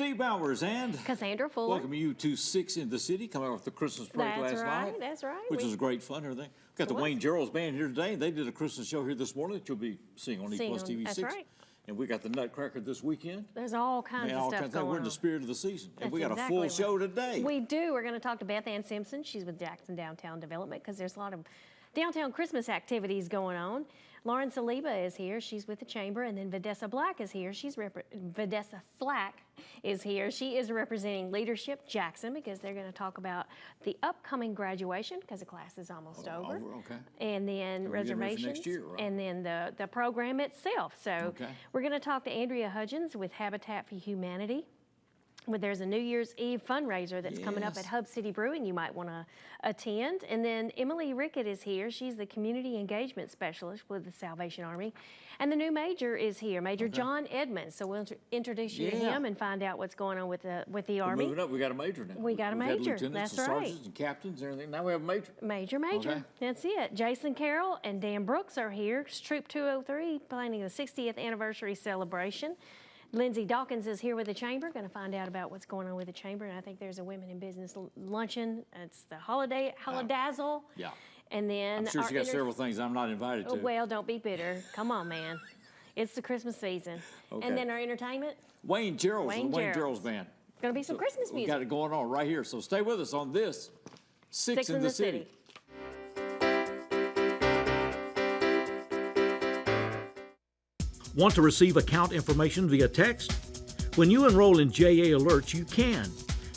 Steve Bowers and Cassandra Fuller. welcome you to 6 in the City, coming off the Christmas break last night. That's right. Which was great fun and everything. We've got the Wayne Jerrolds band here today. They did a Christmas show here this morning that you'll be seeing on EPlus TV6. That's right. And we got the Nutcracker this weekend. There's all kinds of stuff going on. We're in the spirit of the season. And That's we got exactly a full right. show today. We do. We're going to talk to Beth Ann Simpson. She's with Jackson Downtown Development because there's a lot of downtown Christmas activities going on. Lauren Saliba is here. She's with the Chamber. And then Vadessa Black is here. Vadessa Flack is here. She is representing Leadership Jackson because they're going to talk about the upcoming graduation because the class is almost over. Okay. And then reservations. Next year, right? And then the program itself. So we're going to talk to Andrea Hudgens with Habitat for Humanity. There's a New Year's Eve fundraiser that's coming up at Hub City Brewing you might want to attend. And then Emily Rickett is here. She's the Community Engagement Specialist with the Salvation Army. And the new Major is here, Major John Edmonds. So we'll introduce you to him and find out what's going on with the Army. Moving up, we got a Major now. We got a Major, We've had lieutenants that's and right. sergeants and captains and everything. Now we have a Major. Major. Okay. That's it. Jason Carroll and Dan Brooks are here. Troop 203 planning the 60th anniversary celebration. Lindsay Dawkins is here with the Chamber, going to find out about what's going on with the Chamber. And I think there's a Women in Business luncheon. It's the Holidazzle. Yeah. And then I'm sure she got several things I'm not invited to. Well, don't be bitter. Come on, man. It's the Christmas season. Okay. And then our entertainment. Wayne Jerrolds, the Wayne Jerrolds Band. Going to be some Christmas music. We got it going on right here. So stay with us on this 6 in the City. Want to receive account information via text? When you enroll in JA Alerts, you can.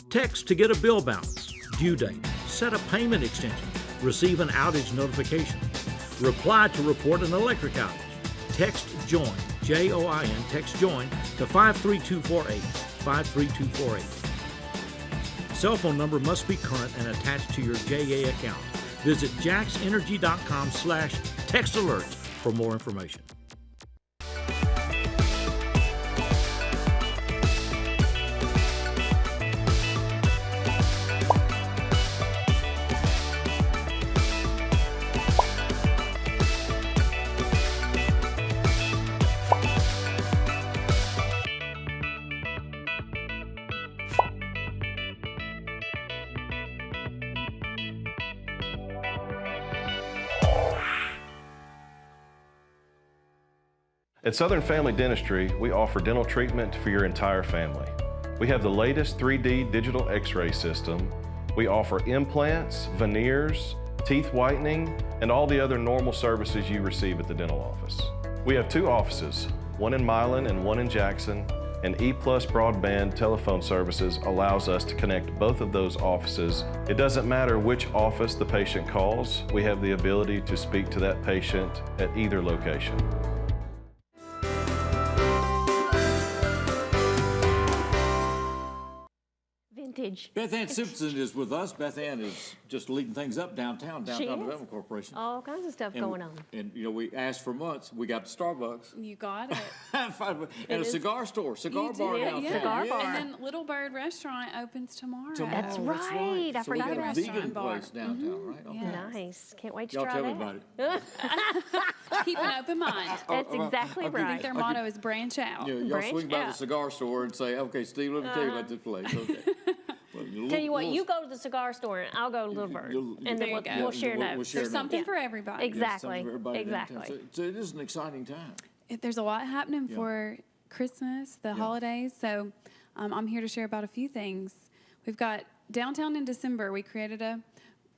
Text to get a bill balance, due date, set a payment extension, receive an outage notification, reply to report an electric outage. Text JOIN, J-O-I-N, text JOIN to 53248, 53248. Cell phone number must be current and attached to your JA account. Visit jaxenergy.com/text alerts for more information. At Southern Family Dentistry, we offer dental treatment for your entire family. We have the latest 3D digital x-ray system. We offer implants, veneers, teeth whitening, and all the other normal services you receive at the dental office. We have 2 offices, one in Milan and one in Jackson, and EPlus broadband telephone services allows us to connect both of those offices. It doesn't matter which office the patient calls, we have the ability to speak to that patient at either location. Beth Ann Simpson is with us. Beth Ann is just leading things up downtown Development Corporation. All kinds of stuff going on. And, you know, we asked for months. We got Starbucks. You got it. And a cigar store, cigar bar downtown. Cigar bar. And then Little Bird Restaurant opens tomorrow. That's right. I forgot about about that. So we got a vegan place downtown, right? Okay. Nice. Can't wait to Y'all try tell that. me about it. Keep an open mind. That's exactly I right. think their motto is branch out. Y'all Branch swing by the out. cigar store and say, okay, Steve, let me tell you about this place. Okay. Tell you what, you go to the cigar store and I'll go to Little Bird. And then we'll share notes. There's something for everybody. Exactly. Exactly. So it is an exciting time. There's a lot happening for Christmas, the holidays. So I'm here to share about a few things. We've got Downtown in December. We created a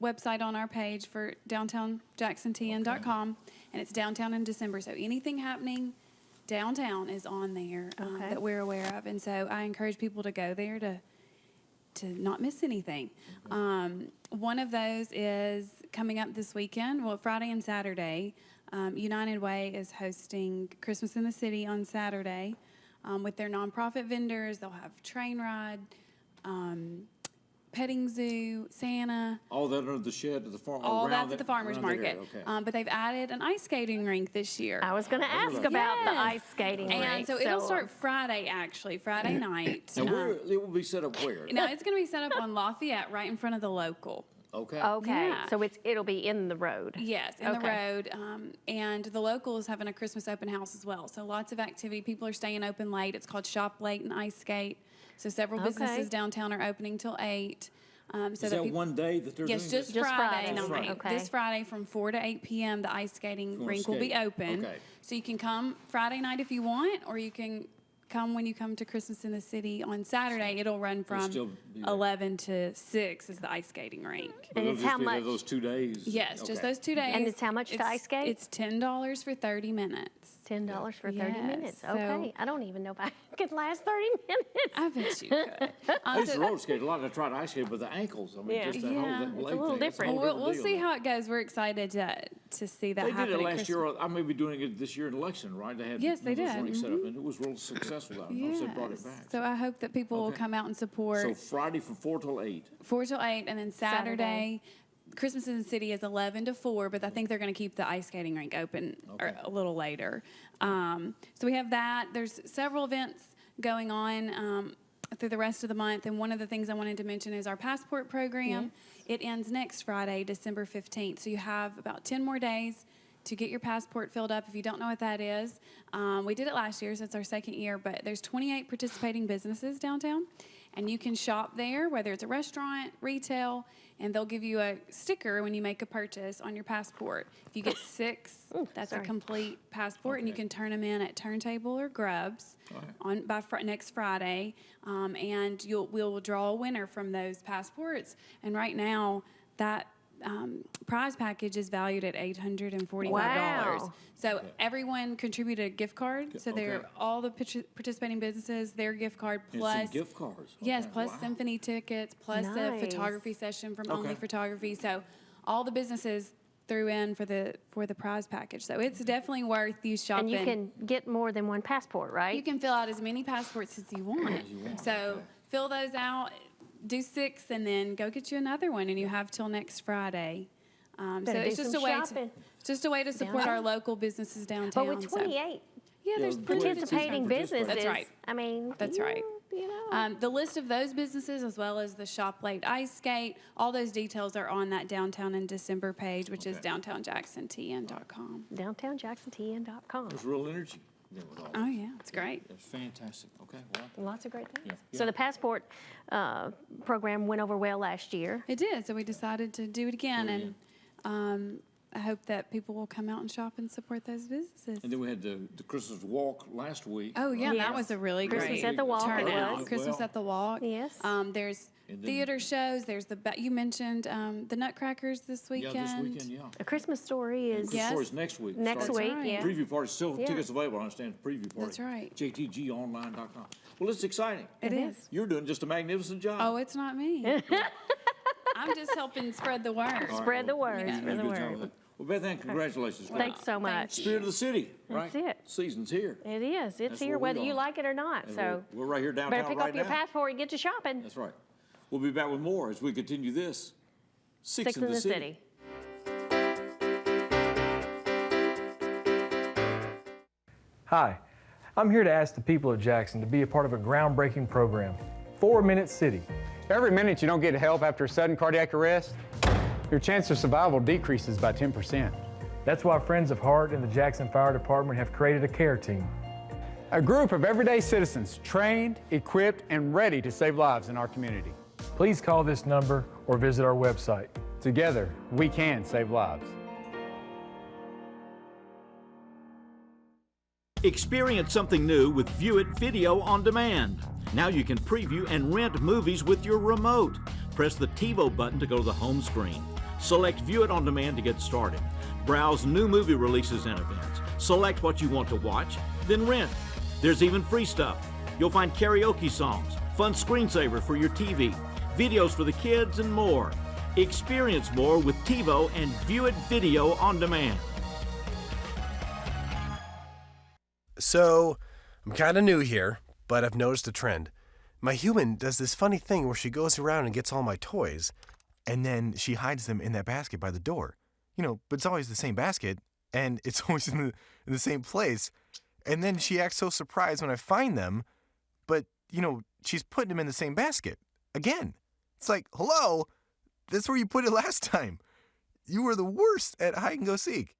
website on our page for downtownjacksontn.com, and it's Downtown in December. So anything happening downtown is on there that we're aware of. And so I encourage people to go there to not miss anything. One of those is coming up this weekend, well, Friday and Saturday. United Way is hosting Christmas in the City on Saturday with their nonprofit vendors. They'll have train ride, petting zoo, Santa. All that under the shed at the farm. All that's at the farmer's market. Okay. But they've added an ice skating rink this year. I was going to ask about the ice skating rink. And so it'll start Friday, actually, Friday night. And it will be set up where? No, it's going to be set up on Lafayette, right in front of the local. Okay. Okay. Yeah. So it'll be in the road. Yes, in the road. And the local is having a Christmas open house as well. So lots of activity. People are staying open late. It's called Shop Late and Ice Skate. So several businesses downtown are opening till 8. Is that one day that they're doing Yes, this? just Friday Friday. night. Okay. This Friday from 4 to 8 p.m. the ice skating rink will be open. Okay. So you can come Friday night if you want, or you can come when you come to Christmas in the City on Saturday. It'll run from still be there. 11 to 6 is the ice skating rink. And it's how much? Those 2 days? Yes, just those 2 days. And it's how much to ice skate? It's $10 for 30 minutes. $10 for 30 Yes, minutes. so- Okay. I don't even know if I could last 30 minutes. I bet you could. I used to roller skate a lot. I tried ice skate with the ankles. I mean, Yeah. just that whole Yeah. that It's a leg little thing. That's different. whole We'll different see deal. how it goes. We're excited to see that They happen. did it at last Christmas. year. I may be doing it this year in Lexington, right? They had Yes, they those did. rinks set up, and it was real successful out there. So they brought it back. So I hope that people will Okay. come out and support. So Friday from 4 till 8. 4 till 8, and then Saturday, Christmas in the City is 11 to 4, but I think they're going to keep the ice skating rink open a little later. So we have that. There's several events going on through the rest of the month, and one of the things I wanted to mention is our passport program. It ends next Friday, December 15th, so you have about 10 more days to get your passport filled up. If you don't know what that is, we did it last year, so it's our second year, but there's 28 participating businesses downtown, and you can shop there, whether it's a restaurant, retail, and they'll give you a sticker when you make a purchase on your passport. If you get 6, that's a complete passport, and you can turn them in at Turntable or Grubs next Friday, and we'll draw a winner from those passports. And right now, that prize package is valued at $845. Wow. So everyone contributed a gift card. So they're all the participating businesses, their gift card plus It's gift cards. yes, Okay. plus Wow. symphony tickets, plus a Nice. photography session from Only Okay. Photography. So all the businesses threw in for the prize package. So it's definitely worth you shopping. And you can get more than one passport, right? You can fill out as many passports as you want. So fill those out, do 6, and then go get you another one, and you have till next Friday. So Better it's do just some a way shopping. it's just a way to support our local businesses downtown. But with So- 28 yeah, there's plenty to choose participating from. businesses, That's right. I mean, That's right. You know. The list of those businesses, as well as the Shop Late Ice Skate, all those details are on that Downtown in December page, which is downtownjacksontn.com. DowntownJacksonTN.com. There's real energy there with all Oh, that. yeah, it's great. It's fantastic. Okay, well, Lots of great things. Yeah. So the passport program went over well last year. It did, so we decided to do it again, and I hope that people will come out and shop and support those businesses. and then we had the Christmas walk last week. Oh, yeah, Yes. that was a really Christmas great at the Walk, it turnout. was. Christmas at the Walk. Yes. There's And then- theater shows. There's you mentioned the Nutcrackers this weekend. Yeah, this weekend, yeah. A Christmas Story is Christmas Yes. story's next week. next Starts- week, right. yeah. Preview party, still Yeah. tickets available, I understand, preview party. That's right. JTGonline.com. Well, it's exciting. It is. You're doing just a magnificent job. Oh, it's not me. I'm just helping spread the word. Spread the word, You spread did a the good job word. with that. Well, Beth Ann, congratulations. Thanks so much. Spirit of the city, right? That's it. Season's here. It is. It's That's here where we whether you are. like it or not. And So we're right here downtown better pick right up your now. passport and get to shopping. That's right. We'll be back with more as we continue this. Six in the City. Hi, I'm here to ask the people of Jackson to be a part of a groundbreaking program, 4 Minute City. Every minute you don't get help after a sudden cardiac arrest, your chance of survival decreases by 10%. That's why Friends of Heart and the Jackson Fire Department have created a care team. A group of everyday citizens trained, equipped, and ready to save lives in our community. Please call this number or visit our website. Together, we can save lives. Experience something new with View It Video on Demand. Now you can preview and rent movies with your remote. Press the TiVo button to go to the home screen. Select View It on Demand to get started. Browse new movie releases and events. Select what you want to watch, then rent. There's even free stuff. You'll find karaoke songs, fun screensavers for your TV, videos for the kids, and more. Experience more with TiVo and View It Video on Demand. So, I'm kind of new here, but I've noticed a trend. My human does this funny thing where she goes around and gets all my toys, and then she hides them in that basket by the door. But it's always the same basket, and it's always in the same place. And then she acts so surprised when I find them, but, she's putting them in the same basket. Again. It's like, hello, that's where you put it last time. You were the worst at hide and go seek.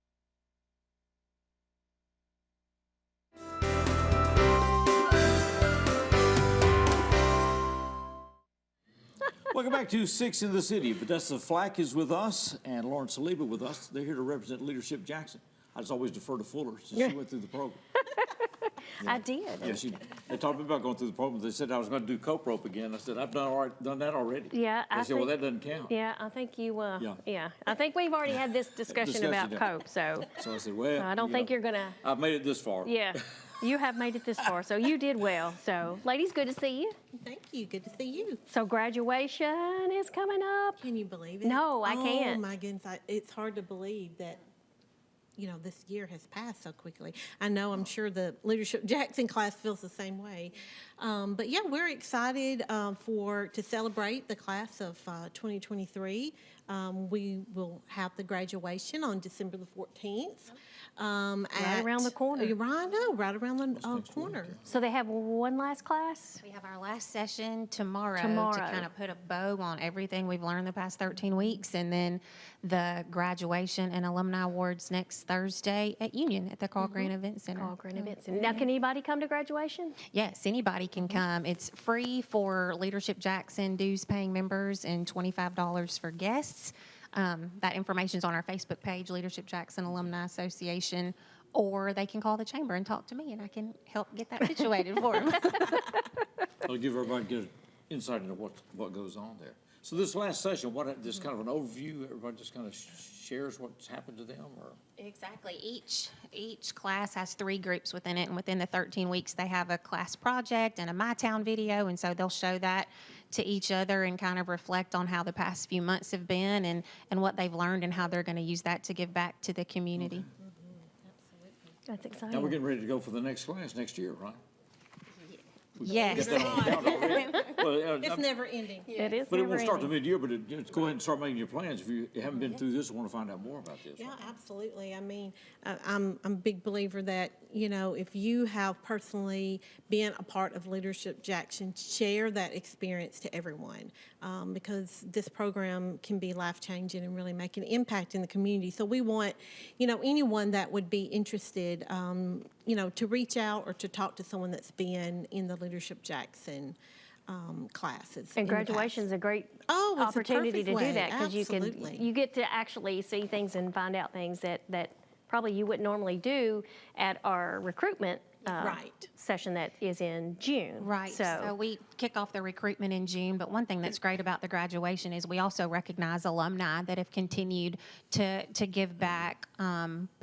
Welcome back to Six in the City. Vanessa Flack is with us and Lauren Saliba with us. They're here to represent Leadership Jackson. I just always defer to Fuller since she went through the program. I did. Yeah, they talked about going through the program. They said I was going to do cope rope again. I said, I've done that already. Yeah, They said, well, that doesn't count. Yeah, I think you. Yeah. Yeah, I think we've already had this discussion about yeah. cope. So So I said, well, I don't think you're gonna. I've made it this far. Yeah, you have made it this far, so you did well. So, ladies, good to see you. Thank you. Good to see you. So graduation is coming up. Can you believe it? No, I can't. Oh my goodness, it's hard to believe that, you know, this year has passed so quickly. I know, I'm sure the Leadership Jackson class feels the same way. But yeah, we're excited to celebrate the class of 2023. We will have the graduation on December the 14th. Right around the corner. Right, I know, right around the corner. So they have one last class. We have our last session tomorrow Tomorrow. to kind of put a bow on everything we've learned the past 13 weeks, and then the graduation and alumni awards next Thursday at Union at the Carl Green Event Center. Carl Green Event Center. Now, can anybody come to graduation? Yes, anybody can come. It's free for Leadership Jackson dues-paying members and $25 for guests. That information is on our Facebook page, Leadership Jackson Alumni Association, or they can call the chamber and talk to me, and I can help get that situated for them. I'll give everybody good insight into what goes on there. So this last session, just kind of an overview, everybody just kind of shares what's happened to them, or? Exactly. Each class has 3 groups within it, and within the 13 weeks, they have a class project and a My Town video, and so they'll show that to each other and kind of reflect on how the past few months have been and what they've learned and how they're going to use that to give back to the community. Mm-hmm. That's exciting. Now we're getting ready to go for the next class next year, right? Yes. Get that on the calendar already? Well, It's never ending. It is. but it won't never start to ending. mid-year, but go ahead and start making your plans. If you haven't been through this and want to find out more about this. Yeah, right? absolutely. I mean, I'm a big believer that, you know, if you have personally been a part of Leadership Jackson, share that experience to everyone, because this program can be life-changing and really make an impact in the community. So we want, you know, anyone that would be interested, you know, to reach out or to talk to someone that's been in the Leadership Jackson classes. And graduation is a great it's a opportunity to perfect do way. that, because Absolutely. you get to actually see things and find out things that probably you wouldn't normally do at our recruitment Right. session that is in June. Right. So we kick off the recruitment in June, but one thing that's great about the graduation is we also recognize alumni that have continued to give back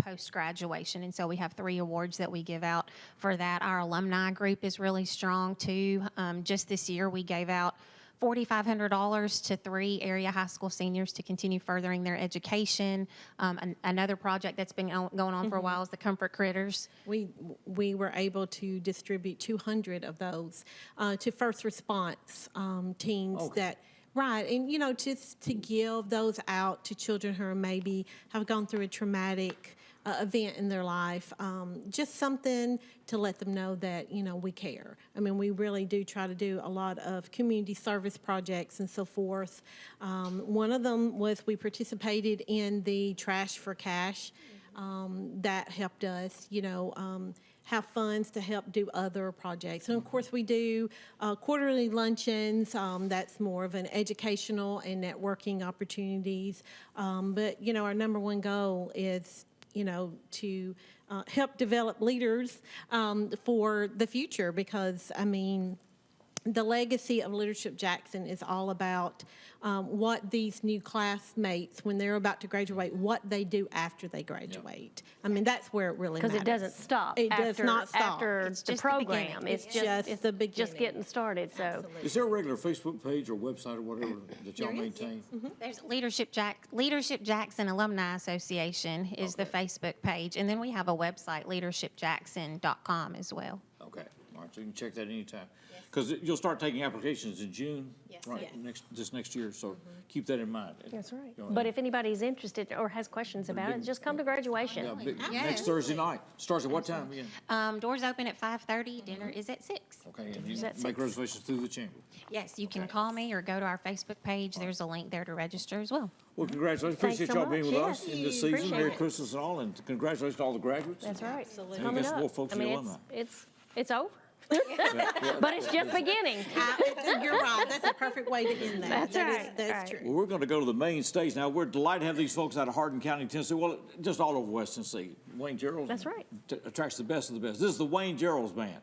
post-graduation. And so we have 3 awards that we give out for that. Our alumni group is really strong too. Just this year we gave out $4,500 to 3 area high school seniors to continue furthering their education. Another project that's been going on for a while is the Comfort Critters. We were able to distribute 200 of those to first response teams that. Right, and you know, just to give those out to children who are maybe have gone through a traumatic event in their life, just something to let them know that, you know, we care. I mean, we really do try to do a lot of community service projects and so forth. One of them was we participated in the Trash for Cash. That helped us, you know, have funds to help do other projects. And of course we do quarterly luncheons. That's more of an educational and networking opportunities. But, you know, our number one goal is, you know, to help develop leaders for the future, because, I mean, the legacy of Leadership Jackson is all about what these new classmates, when they're about to graduate, what they do after they graduate. I mean, that's where it really matters. Because it doesn't stop. It does not stop. After It's the just the program. beginning. It's just the beginning. just getting started. So Absolutely. Is there a regular Facebook page or website or whatever that y'all maintain? There's Leadership Jackson Alumni Association is the Facebook page, and then we have a website, leadershipjackson.com as well. Okay, all right, so you can check that anytime. Because you'll start taking applications in June, right, this next year, so keep that in mind. that's right. You know, But if anybody's interested or has questions about it, just come to graduation. Next Thursday night, starts at what time again? Doors open at 5:30, dinner is at 6. Okay, and you Is that make 6? reservations through the chamber. Yes, you can call me or go to our Facebook page. There's a link there to register as well. Well, congratulations, Thanks appreciate so y'all being with much. us Yes. in this season. Appreciate Merry it. Christmas and all, and congratulations to all the graduates. That's right. Absolutely. Coming Guess up. more folks I in the mean, alumni. it's over. But it's just beginning. You're right. That's a perfect way to end that. That's true. Well, we're going to go to the main stage now. We're delighted to have these folks out of Hardin County, Tennessee. Well, just all over West Tennessee. Wayne Jerrolds. That's right. Attracts the best of the best. This is the Wayne Jerrolds Band.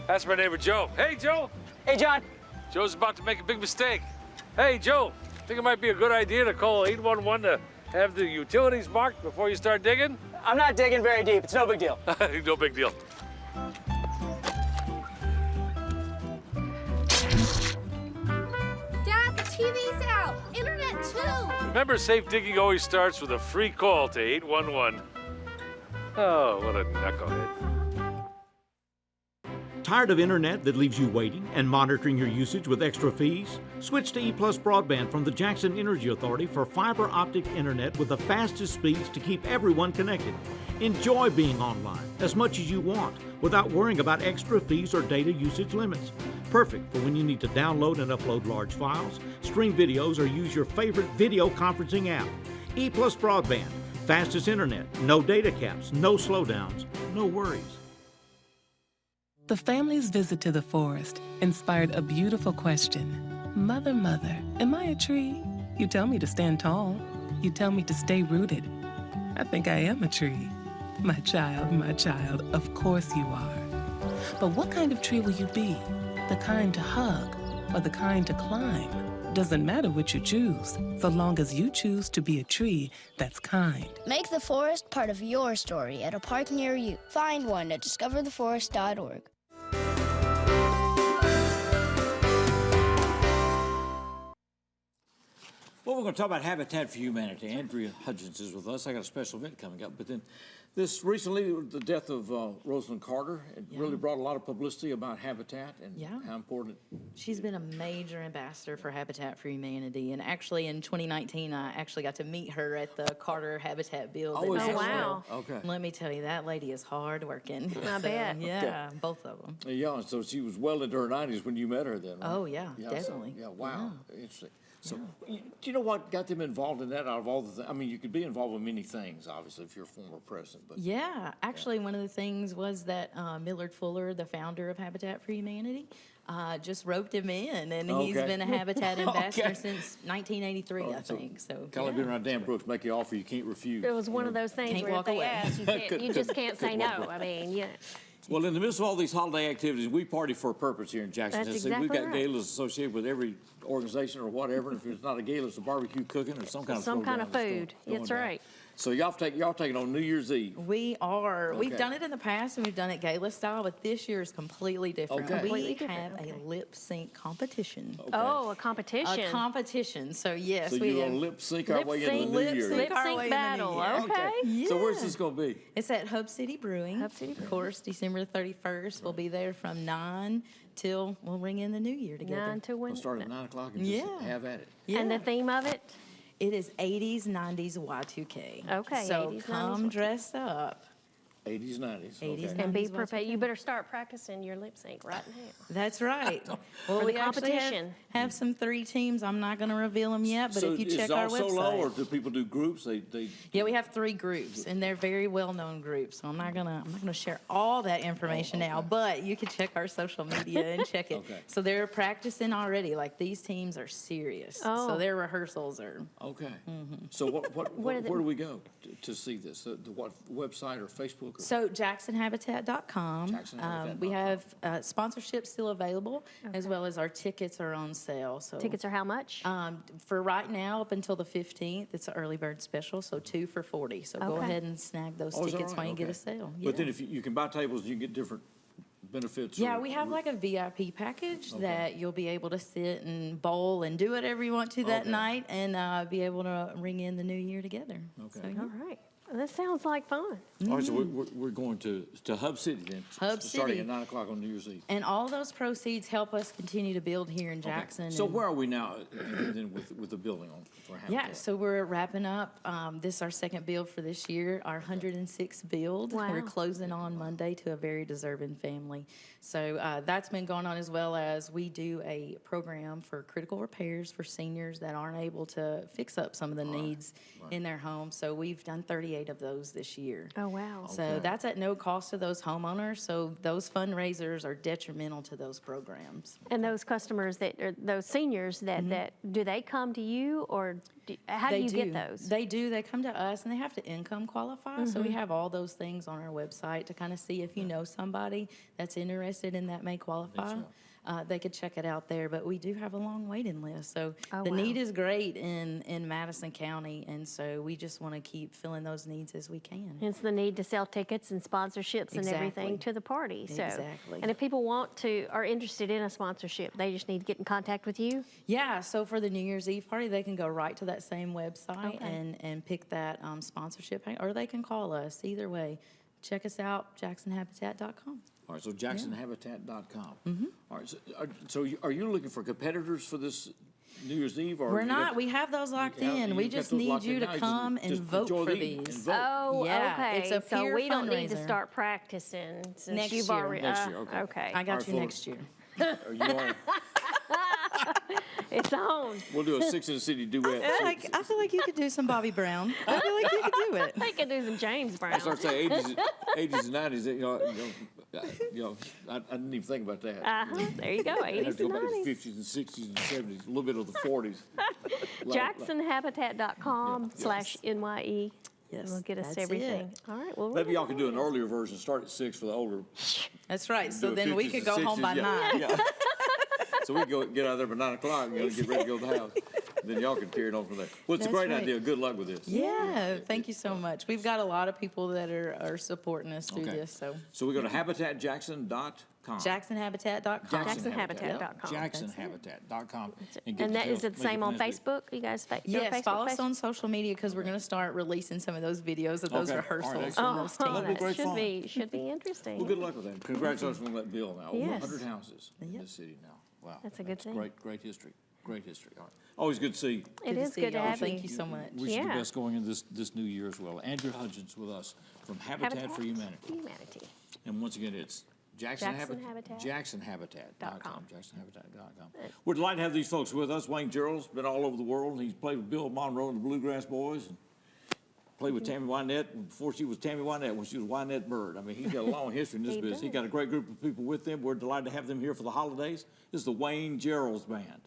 That's my neighbor, Joe. Hey, Joe. Hey, John. Joe's about to make a big mistake. Hey, Joe, think it might be a good idea to call 811 to have the utilities marked before you start digging? I'm not digging very deep. It's no big deal. No big deal. Dad, the TV's out. Internet, too. Remember, safe digging always starts with a free call to 811. Oh, what a knucklehead. Tired of internet that leaves you waiting and monitoring your usage with extra fees? Switch to EPlus broadband from the Jackson Energy Authority for fiber optic internet with the fastest speeds to keep everyone connected. Enjoy being online as much as you want without worrying about extra fees or data usage limits. Perfect for when you need to download and upload large files, stream videos, or use your favorite video conferencing app. EPlus broadband, fastest internet, no data caps, no slowdowns, no worries. The family's visit to the forest inspired a beautiful question. Mother, mother, am I a tree? You tell me to stand tall. You tell me to stay rooted. I think I am a tree. My child, of course you are. But what kind of tree will you be? The kind to hug or the kind to climb? Doesn't matter what you choose, so long as you choose to be a tree that's kind. Make the forest part of your story at a park near you. Find one at discovertheforest.org. Well, we're going to talk about Habitat for Humanity. Andrea Hudgens is with us. I got a special event coming up, but then This recently, the death of Rosalind Carter, it really brought a lot of publicity about Habitat and how important. She's been a major ambassador for Habitat for Humanity, and actually in 2019, I actually got to meet her at the Carter Habitat build. Oh, wow. Okay. Let me tell you, that lady is hard working. I bet. Yeah, both of them. Yeah, so she was well into her 90s when you met her then, right? Oh, yeah, definitely. So, wow, interesting. So, do you know what got them involved in that out of all the things? I mean, you could be involved in many things, obviously, if you're a former president. But Yeah, actually, one of the things was that Millard Fuller, the founder of Habitat for Humanity, just roped him in, and he's been a Habitat ambassador since 1983, I think. So kind of like being around Dan Brooks, make you offer you can't refuse. It was one of those things Can't where if walk they away. ask, you just can't say no. I mean, yeah. Well, in the midst of all these holiday activities, we party for a purpose here in Jackson, That's Tennessee. We've exactly got right. galas associated with every organization or whatever. And if it's not a gala, it's a barbecue cooking or some kind of Some kind of throwdown food. going That's down. right. So y'all taking on New Year's Eve. We are. We've Okay. done it in the past, and we've done it gala style, but this year is completely different. Okay. We Completely have different, a lip sync competition. Oh, a competition. A competition. So yes, So we you're have going to lip sync our way into the new lip year. sync Lip our sync way into the new battle. year. Okay. So where's this going to be? It's at Hub City Brewing. Hub City Of course, December 31st. We'll be there from 9 till we'll ring in the new year together. 9 to We'll 1. start at 9 o'clock and just have at it. Yeah. And the theme of it? It is 80s, 90s, Y2K. Okay, So 80s, 90s, come dressed up. 80s, 90s. 80s, Okay. And be 90s, prepared. Y2K. You better start practicing your lip sync right now. That's right. Well, For the we actually competition. have some 3 teams. I'm not going to reveal them yet, but So if you is check it all our website. solo, or do people do groups? They Yeah, we have 3 groups, and they're very well-known groups. So I'm not gonna share all that information now, but you can check our social media and check it. Okay. So they're practicing already. Like these teams are serious. Oh. So their rehearsals are. Okay. So where do we go to see this? The what website or Facebook? Or? So JacksonHabitat.com. JacksonHabitat.com. We have sponsorships still available, as well as our tickets are on sale. So Tickets are how much? for right now, up until the 15th, it's an early bird special, so 2 for $40. So go Okay. ahead and snag those Oh, is that tickets right? while you get Okay. a sale. But then Yeah. if you can buy tables, you can get different benefits. Yeah, or- we have like a VIP package that you'll be able to sit and bowl and do whatever you want to that Okay. night, and be able to ring in the new year together. Okay. So, yeah. All right. Well, that sounds like fun. All right, so we're going to Hub City then. Hub Starting City. at 9 o'clock on New Year's Eve. And all those proceeds help us continue to build here in Jackson. So and- where are we now then with the building on for Habitat? Yeah, so we're wrapping up. This is our second build for this year, our 106th build. Wow. We're closing on Monday to a very deserving family. So that's been going on, as well as we do a program for critical repairs for seniors that aren't able to fix up some of the needs in their home. So we've done 38 of those this year. Oh, wow. So that's at no cost to those homeowners. So those fundraisers are detrimental to those programs. And those customers or those seniors that do they come to you, or how do you get those? They do. They come to us, and they have to income qualify. So we have all those things on our website to kind of see if you know somebody that's interested and that may qualify. They could check it out there, but we do have a long waiting list. So the need is great in Madison County, and so we just want to keep filling those needs as we can. Hence the need to sell tickets and sponsorships and everything Exactly. to the party. So, Exactly. And if people are interested in a sponsorship, they just need to get in contact with you? Yeah, so for the New Year's Eve party, they can go right to that same website Okay. and pick that sponsorship, or they can call us. Either way, check us out, JacksonHabitat.com. All right, so JacksonHabitat.com. All right, so are you looking for competitors for this New Year's Eve? Or We're you not. got- We have those locked you have- in. you We got just those need locked you in to now. You come just and vote enjoy for these and these. vote. Oh, Yeah, okay. it's a so pure we don't need to fundraiser. start practicing since Next you've year. already. Next year, okay. Okay. I got All right, you folks. next year. Are you on? It's on. We'll do a Six in the City duet. I feel like you could do some Bobby Brown. I feel like you could do it. They could do some James Brown. I started saying 80s and 90s. I didn't even think about that. There you go. I had 80s to and go back to 90s. the 50s and 60s and 70s, a little bit of the 40s. JacksonHabitat.com/NYE. Yes, Will get us that's everything. it. All right. Well, Maybe y'all could do an earlier version, start at 6 for the older. That's right. So Do a then we 50s could and go home 60s, by yeah, 9. yeah. So we can get out of there by 9 o'clock and get ready to go to the house. Then y'all can carry it on from there. Well, it's a That's great right. idea. Good luck with this. Yeah, thank you so much. We've got a lot of people that are supporting us through this. So we go to habitatjackson.com. JacksonHabitat.com. JacksonHabitat.com. JacksonHabitat.com. And that is it the same on Facebook? You guys Yes, Facebook follow us page? on social media because we're going to start releasing some of those videos of those rehearsals and those teams. That should be interesting. Well, good luck with that. Congratulations on that bill now. Over Yes. 100 houses in this city now. Wow. That's a good thing. Great history. Great history. All right. Always good to see you. It is good to have you. Thank you so much. Wish you the best going into this new year as well. Andrew Hudgens with us from Habitat for Humanity. And once again, it's JacksonHabitat.com. JacksonHabitat.com. We're delighted to have these folks with us. Wayne Jerrolds been all over the world. He's played with Bill Monroe and the Bluegrass Boys. And played with Tammy Wynette before she was Tammy Wynette, when she was Wynette Bird. I mean, he's got a long history in this business. He's got a great group of people with him. We're delighted to have them here for the holidays. This is the Wayne Jerrolds Band.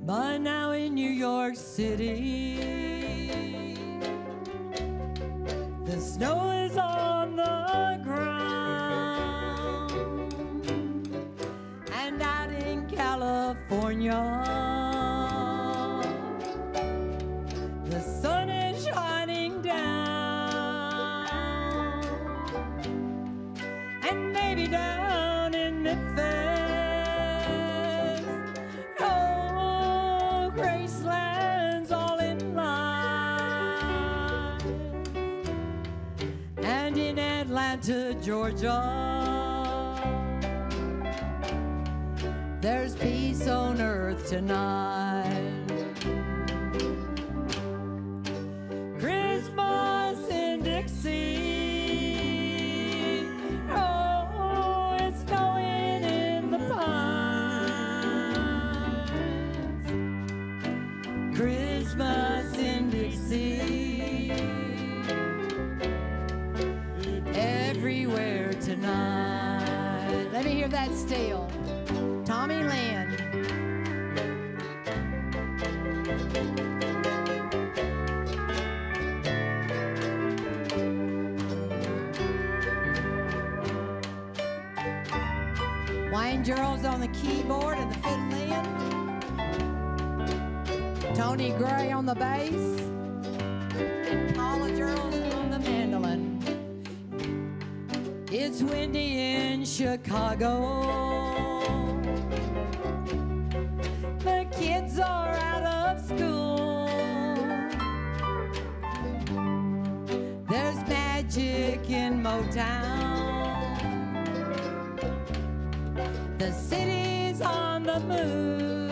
By now in New York City, the snow is on the ground, and out in California, the sun is shining down, and maybe down in Memphis, Graceland's all in line, and in Atlanta, Georgia, there's peace on earth tonight. Christmas in Dixie, oh, it's snowing in the pines. Christmas in Dixie, everywhere tonight. Let me hear that still. Tommy Lynn. Wayne Jerrolds on the keyboard and the fiddling. Tony Gray on the bass, and Paula Jerrolds on the mandolin. It's windy in Chicago. The kids are out of school. There's magic in Motown. The city's on the move.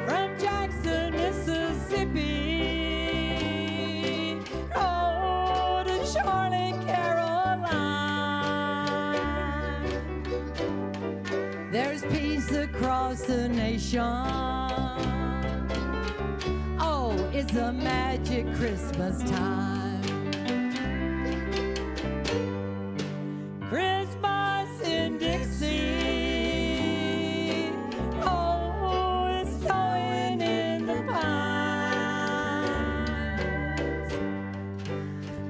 From Jackson, Mississippi, oh, to Charlotte, Carolina. There's peace across the nation. Oh, it's a magic Christmas time. Christmas in Dixie, oh, it's snowing in the pines.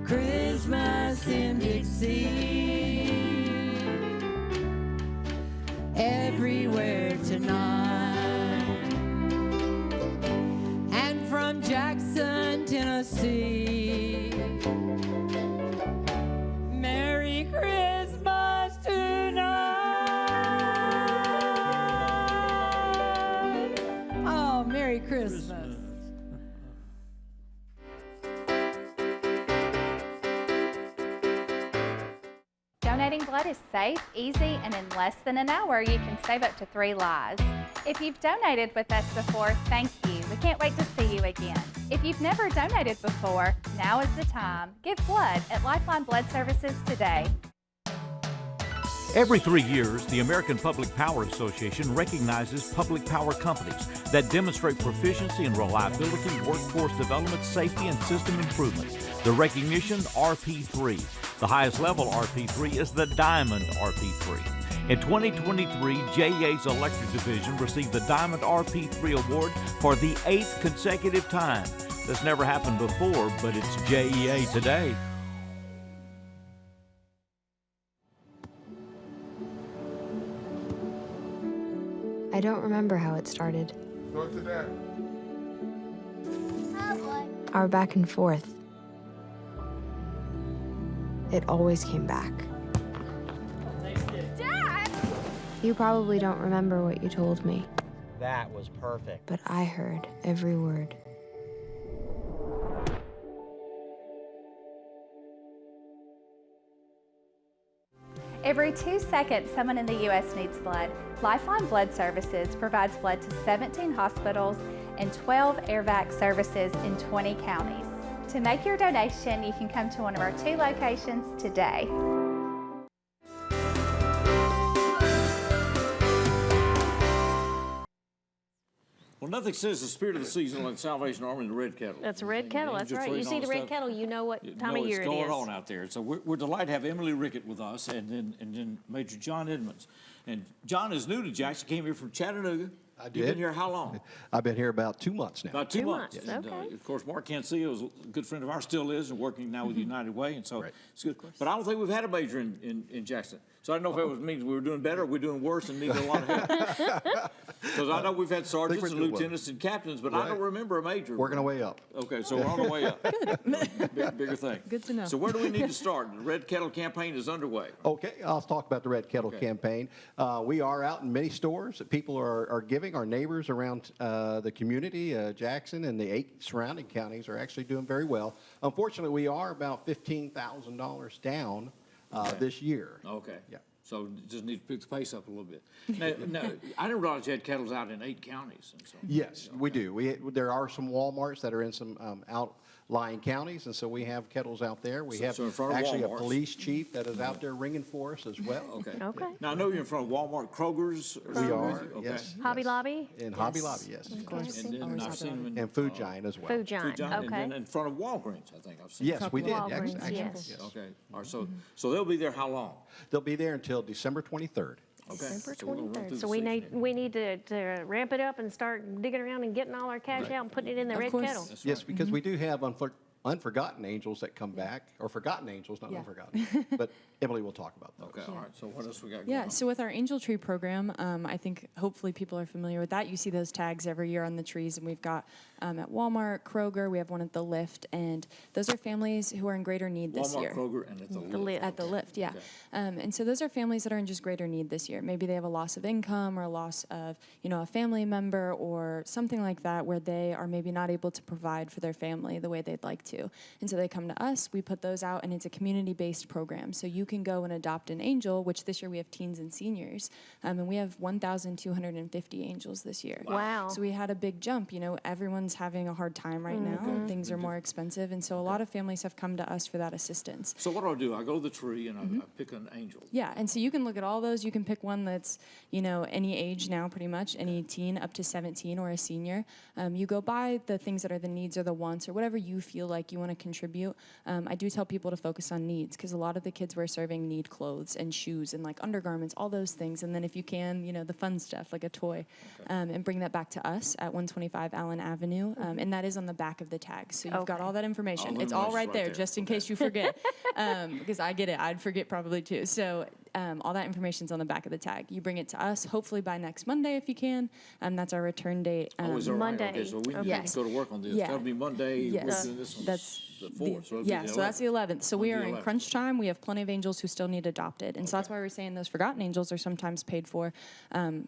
Christmas in Dixie, everywhere tonight. And from Jackson, Tennessee, Merry Christmas tonight. Oh, Merry Christmas. Donating blood is safe, easy, and in less than an hour, you can save up to 3 lives. If you've donated with us before, thank you. We can't wait to see you again. If you've never donated before, now is the time. Give blood at Lifeline Blood Services today. Every 3 years, the American Public Power Association recognizes public power companies that demonstrate proficiency in reliability, workforce development, safety, and system improvements. The recognition, RP3. The highest level RP3 is the Diamond RP3. In 2023, JEA's electric division received the Diamond RP3 award for the 8th consecutive time. This never happened before, but it's JEA today. I don't remember how it started. Go to that. Our back and forth. It always came back. Dad! You probably don't remember what you told me, That was perfect. but I heard every word. Every 2 seconds, someone in the U.S. needs blood. Lifeline Blood Services provides blood to 17 hospitals and 12 AirVac services in 20 counties. To make your donation, you can come to one of our 2 locations today. Well, nothing says the spirit of the season like Salvation Army and the Red Kettle. That's a red kettle, that's right. You see the red kettle, you know what time of year it is. It's going on out there. So we're delighted to have Emily Rickett with us and then Major John Edmonds. And John is new to Jackson, came here from Chattanooga. I did. You've been here how long? I've been here about 2 months now. About 2 months. Yes. And, Okay. of course, Mark Cancillo is a good friend of ours, still is, and working now with United Way, and so it's good. But I don't think we've had a major in Jackson. So I don't know if it means we were doing better or we're doing worse and needed a lot of help. Because I know we've had sergeants and lieutenants and captains, but I don't remember a major. Working our way up. Okay, so we're on our way up. Bigger thing. Good to know. So where do we need to start? The Red Kettle campaign is underway. Okay, I'll talk about the Red Kettle campaign. We are out in many stores that people are giving. Our neighbors around the community, Jackson and the 8 surrounding counties are actually doing very well. Unfortunately, we are about $15,000 down this year. Okay. Yeah. So just need to pick the pace up a little bit. Now, I didn't realize you had kettles out in 8 counties. And so, Yes, we do. There are some Walmarts that are in some outlying counties, and so we have kettles out there. We have so in front of actually a Walmarts. police chief that is out there ringing for us as well. Okay. Okay. Now, I know you're in front of Walmart, Kroger's. We are, Okay. yes. Hobby Lobby? In Hobby Lobby, yes. And then I've seen them in And Food Giant as well. Food Giant, and okay. then in front of Walgreens, I think I've seen. Yes, we did. Walgreens, Actually, yes. yes. Okay. All right. So they'll be there how long? They'll be there until December 23rd. Okay. December So we're gonna run 23rd. through So the we season need to ramp it up and start digging around and getting all our cash out and putting it in the red kettle. Yes, because we do have Unforgotten Angels that come back, or Forgotten Angels, not Unforgotten. But Emily will talk about those. Okay, all right. So what else we got going Yeah, on? so with our Angel Tree program, I think hopefully people are familiar with that. You see those tags every year on the trees, and we've got at Walmart, Kroger, we have one at the Lift, and those are families who are in greater need this Walmart, year. Kroger, and at the Lift. At the Lift, yeah. Okay. And so those are families that are in just greater need this year. Maybe they have a loss of income or a loss of, a family member or something like that, where they are maybe not able to provide for their family the way they'd like to. And so they come to us, we put those out, and it's a community-based program. So you can go and adopt an angel, which this year we have teens and seniors, and we have 1,250 angels this year. Wow. So we had a big jump. Everyone's having a hard time right now. Things are more expensive, and so a lot of families have come to us for that assistance. So what do? I go to the tree and I pick an angel. Yeah, and so you can look at all those. You can pick one that's, any age now, pretty much, any teen up to 17 or a senior. You go by the things that are the needs or the wants or whatever you feel like you want to contribute. I do tell people to focus on needs, because a lot of the kids we're serving need clothes and shoes and like undergarments, all those things. And then if you can, the fun stuff like a toy, and bring that back to us at 125 Allen Avenue. And that is on the back of the tag. So you've got all that information. It's all right there, just in case you forget, because I get it. I'd forget probably too. So all that information's on the back of the tag. You bring it to us, hopefully by next Monday if you can. That's our return date. Is that right? Monday. Okay, so we need Yes. to go to work on this. Yeah. That'll be Monday. Yes. We're doing this on That's the 4th. So, so that's the 11th. So we On are the in 11th. crunch time. We have plenty of angels who still need adopted. And so that's why we're saying those forgotten angels are sometimes paid for.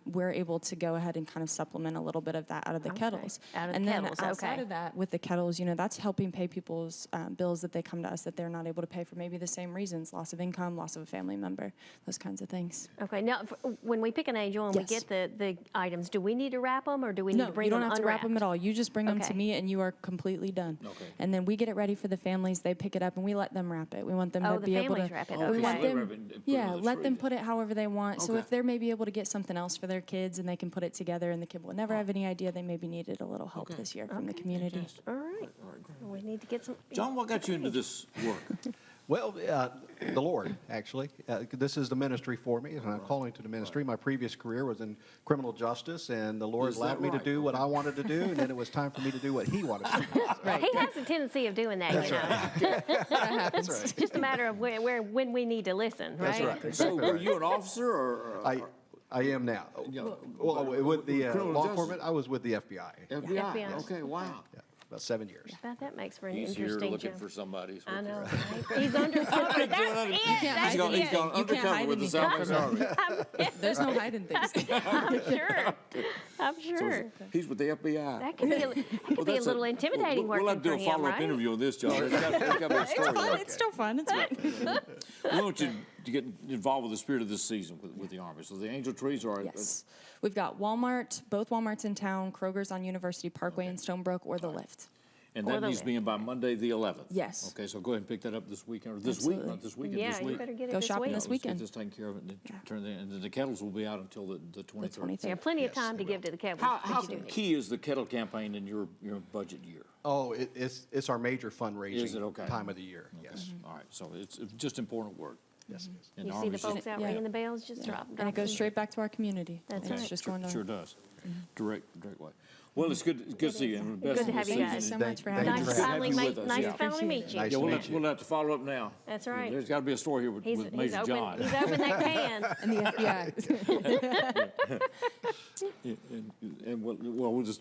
We're able to go ahead and kind of supplement a little bit of that out of the kettles. Out of and the then kettles, outside okay. of that, with the kettles, that's helping pay people's bills that they come to us that they're not able to pay for maybe the same reasons: loss of income, loss of a family member, those kinds of things. Okay, now when we pick an angel and Yes. we get the items, do we need to wrap them or do we need No, to bring you don't them have to wrap them at unwrapped? all. You just bring them to Okay. me and you are completely done. Okay. And then we get it ready for the families. They pick it up and we let them wrap it. We want them Oh, to the be able to. families wrap it, We okay. want So they them, wrap it and put it yeah, on the let tree them then. put it however they want. So Okay. if they're maybe able to get something else for their kids and they can put it together and the kid will never have any idea they maybe needed a little help this year from the community. All right. We need to get some. John, what got you into this work? Well, the Lord, actually. This is the ministry for me, and I'm calling to the ministry. My previous career was in criminal justice, and the Lord allowed me to do what I wanted to do, and then it was time for me to do what He wanted to do. Right. He has a tendency of doing that, you know. That happens. It's just a matter of when we need to listen, right? That's right. So Exactly were right. you an officer or? I am now. Well, with the criminal law justice? enforcement, I was with the FBI. FBI. Okay, wow. Yeah, about 7 years. About that makes for an He's here interesting looking job. for somebody. I know, right? He's undercover. That's it. He's gone undercover with the Salvation Army. There's no hiding things. I'm sure. I'm So sure. he's with the FBI. That could be a little intimidating We'll have to do working a for him, follow-up right? interview on this, John. It's got to be a It's story. fun. It's still fun. It's fun. We want you to get involved with the spirit of this season with the Army. So the angel trees are. Yes. We've got Walmart, both Walmarts in town, Kroger's on University Parkway in Stonebrook, or the Lift. And that needs to be in by Monday, the 11th. Yes. Okay, so go ahead and pick that up this weekend, or this Absolutely. week, not this weekend, Yeah, this you week. better get it Go this shopping week. this Let's get weekend. this taken care of, and then turn that, and then the kettles will be out until the 23rd. Yeah, plenty of time to give to the Cowboys. How key is the kettle campaign in your budget year? Oh, it's our major fundraising Is it? Okay. time of the year. Yes. All right, so it's just important work. Yes, it is. And You see the Army's folks just- out ringing the bells, just drop. And it goes straight back to our community. That's It's right. just going to Sure does. Direct way. Well, it's good to see you. And Good best to of have the you guys. season. Thank you so much for Thank having you us. for Finally having you with us. nice Yeah. to finally meet you. Nice Yeah, to meet you. we'll have to follow up now. That's right. There's got to be a story here with He's Major John. He's opened that can. And the FBI. And we'll just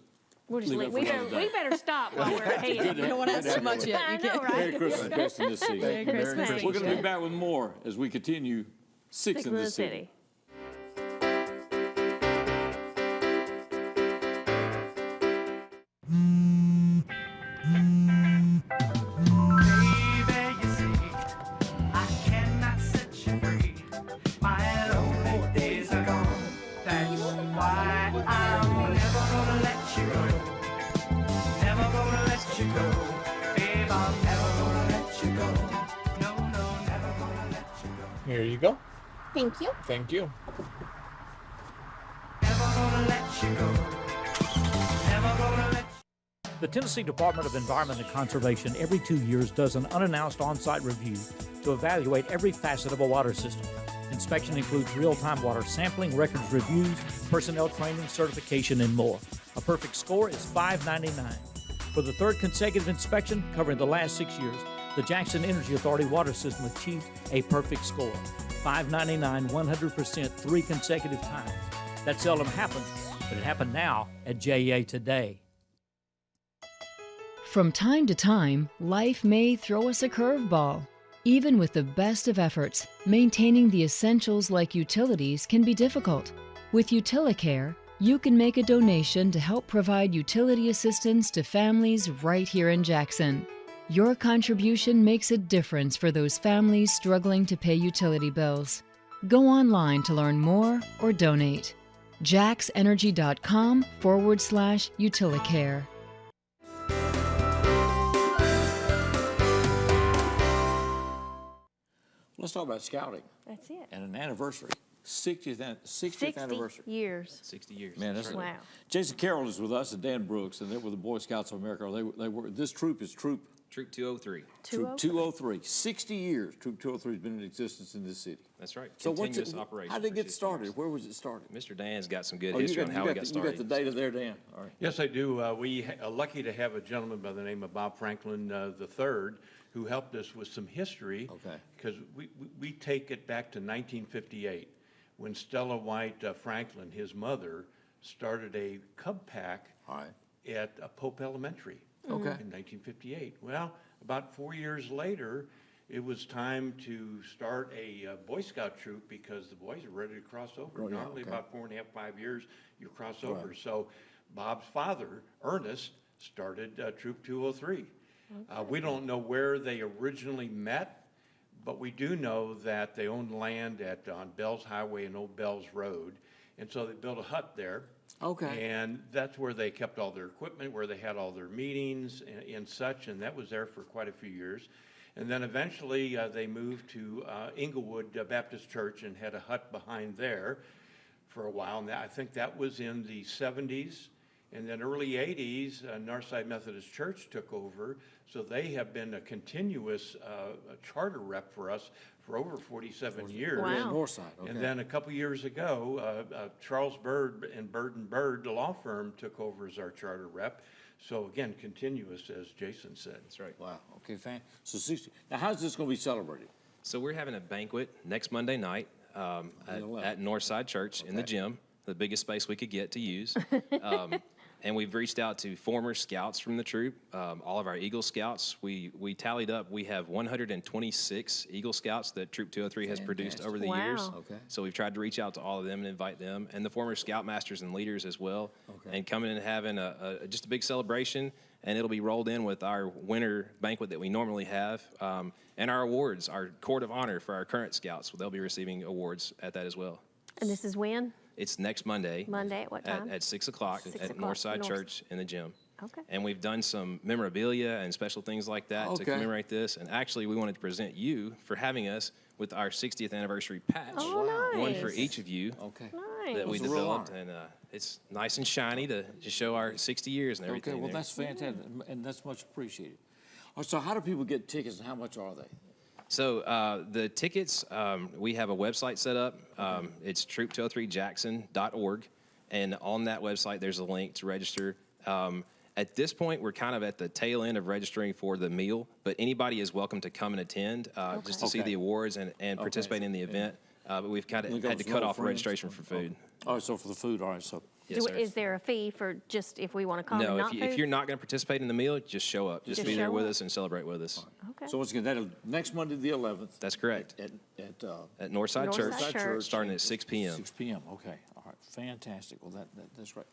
We'll just leave leave. that for another day. We better stop while we're ahead. You don't want to ask too much yet. I You know, can't. right? Merry Christmas, best in this season. Merry Christmas. We're going to be back with more as we continue Six in the City. Here you go. Thank you. Thank you. The Tennessee Department of Environment and Conservation every 2 years does an unannounced on-site review to evaluate every facet of a water system. Inspection includes real-time water sampling, records reviews, personnel training, certification, and more. A perfect score is $5.99. For the third consecutive inspection, covering the last 6 years, the Jackson Energy Authority water system achieved a perfect score. $5.99, 100%, 3 consecutive times. That seldom happens, but it happened now at JA Today. From time to time, life may throw us a curveball. Even with the best of efforts, maintaining the essentials like utilities can be difficult. With UtiliCare, you can make a donation to help provide utility assistance to families right here in Jackson. Your contribution makes a difference for those families struggling to pay utility bills. Go online to learn more or donate. jaxenergy.com/UtiliCare. Let's talk about scouting That's it. and an anniversary. 60th anniversary. 60 years. 60 years. Man, that's Wow. Jason Carroll is with us and Dan Brooks, and they're with the Boy Scouts of America. They were. This troop is Troop 203. Troop 203. 60 years. Troop 203 has been in existence in this city. That's right. So Continuous operation. how did it for get 60 started? years. Where was it started? Mr. Dan's got some good Oh, history on how we got You started. got the data there, Dan. All right. Yes, I do. We are lucky to have a gentleman by the name of Bob Franklin III who helped us with some history. Okay. Because we take it back to 1958 when Stella White Franklin, his mother, started a Cub Pack at Pope Elementary in 1958. Well, about 4 years later, it was time to start a Boy Scout troop because the boys are ready to cross over. Oh, yeah, Normally, okay. about 4.5, 5 years, you cross Right. over. So Bob's father, Ernest, started Troop 203. We don't know where they originally met, but we do know that they owned land on Bells Highway and Old Bells Road, and so they built a hut there. Okay. And that's where they kept all their equipment, where they had all their meetings and such, and that was there for quite a few years. And then eventually they moved to Inglewood Baptist Church and had a hut behind there for a while. And I think that was in the 70s. And then early 80s, Northside Methodist Church took over, so they have been a continuous charter rep for us for over 47 years. Wow. Northside, okay. And then a couple years ago, Charles Bird and Bird, the law firm, took over as our charter rep. So again, continuous, as Jason said. That's right. Wow, okay, fine. So 60, now how's this gonna be celebrated? So we're having a banquet next Monday night at Northside Church in the gym, the biggest space we could get to use. And we've reached out to former scouts from the troop, all of our Eagle Scouts. We tallied up, we have 126 Eagle Scouts that Troop 203 has produced over the years. Okay. So we've tried to reach out to all of them and invite them, and the former Scoutmasters and leaders as well, and coming and having just a big celebration, and it'll be rolled in with our winter banquet that we normally have, and our awards, our Court of Honor for our current Scouts. They'll be receiving awards at that as well. And this is when? It's next Monday. Monday at what time? At 6 o'clock 6 at o'clock, Northside Church in the gym. Okay. And we've done some memorabilia and special things like that to commemorate this. And actually, we wanted to present you for having us with our 60th anniversary patch. Oh, nice. One for each of you. Okay. That we It's a real developed. honor. And it's nice and shiny to show our 60 years and everything. Okay, well, there. that's fantastic, and that's much appreciated. All right, so how do people get tickets, and how much are they? So the tickets, we have a website set up. It's troop203jackson.org. And on that website, there's a link to register. At this point, we're kind of at the tail end of registering for the meal, but anybody is welcome to come and attend just to see the awards and participate in the event. But we've kind of had to cut off registration for food. All right, so for the food, all right, so. Yes, sir. Is there a fee for just if we want to come and No, not if you're not going to participate in the meal, just show up. Just be there show with up. us and celebrate with us. Okay. So once again, that'll, next Monday, the 11th. That's correct. At Northside Church, starting at 6 p.m. 6 p.m., okay, all right, fantastic. Well, that's great.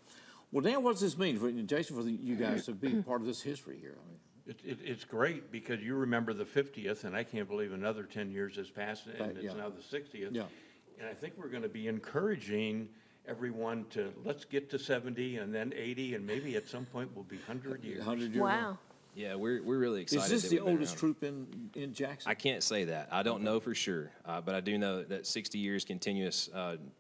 Well, Dan, what does this mean for Jason, for you guys to be part of this history here? I mean, It's great because you remember the 50th, and I can't believe another 10 years has passed, and it's now the 60th. Yeah. And I think we're going to be encouraging everyone to, let's get to 70 and then 80, and maybe at some point we'll be 100 years. 100 years. Wow. Yeah, we're really excited. Is this that the we've been oldest around. troop in Jackson? I can't say that. I don't know for sure, but I do know that 60 years continuous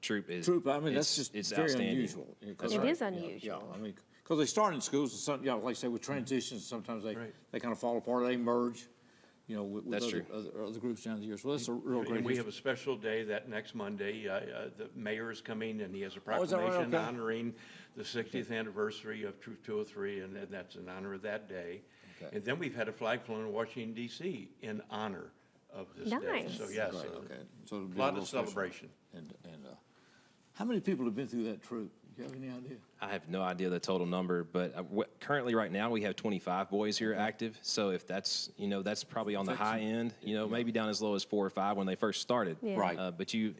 troop is. Troop, I mean, that's it's very outstanding. unusual. That's It right. is unusual. Yeah, I mean, because they start in schools, and some, like I say, with transitions, sometimes they kind of fall apart, they merge, with That's other groups down the years. Well, that's a real great And we have history. a special day that next Monday. The mayor is coming, and he has a Oh, is that right? proclamation Okay. honoring the 60th anniversary of Troop 203, and that's in honor of that day. Okay. And then we've had a flag flown in Washington, D.C. in honor of this day. Nice. So, yes, Great, okay. So it'll be a lot little of special. celebration. And how many people have been through that troop? Do you have any idea? I have no idea the total number, but currently right now we have 25 boys here active. So if that's, that's probably on the high end, maybe down as low as 4 or 5 when they first started. Yeah. Right. But you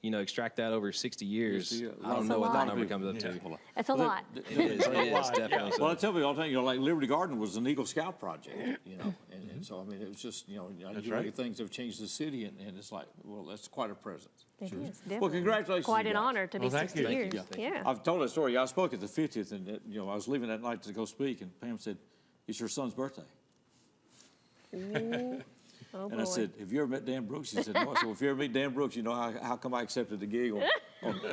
extract that over 60 years, 60 years. I don't That's know a what lot. that number comes up to. That's a lot. It is definitely so. Well, I tell you all the time, like Liberty Garden was an Eagle Scout project, and so, I mean, it was just, you That's look right. at things have changed the city, and it's like, well, that's quite a presence. It is, Well, definitely. congratulations. Quite you an guys. honor to be Well, thank 60 you. years. Thank you. Yeah. I've told that story. I spoke at the 50th, and I was leaving that night to go speak, and Pam said, "It's your son's birthday." Ooh. Oh, And I boy. said, "Have you ever met Dan Brooks?" She said, "No." I said, "Well, if you ever meet Dan Brooks, you know how come I accepted the gig on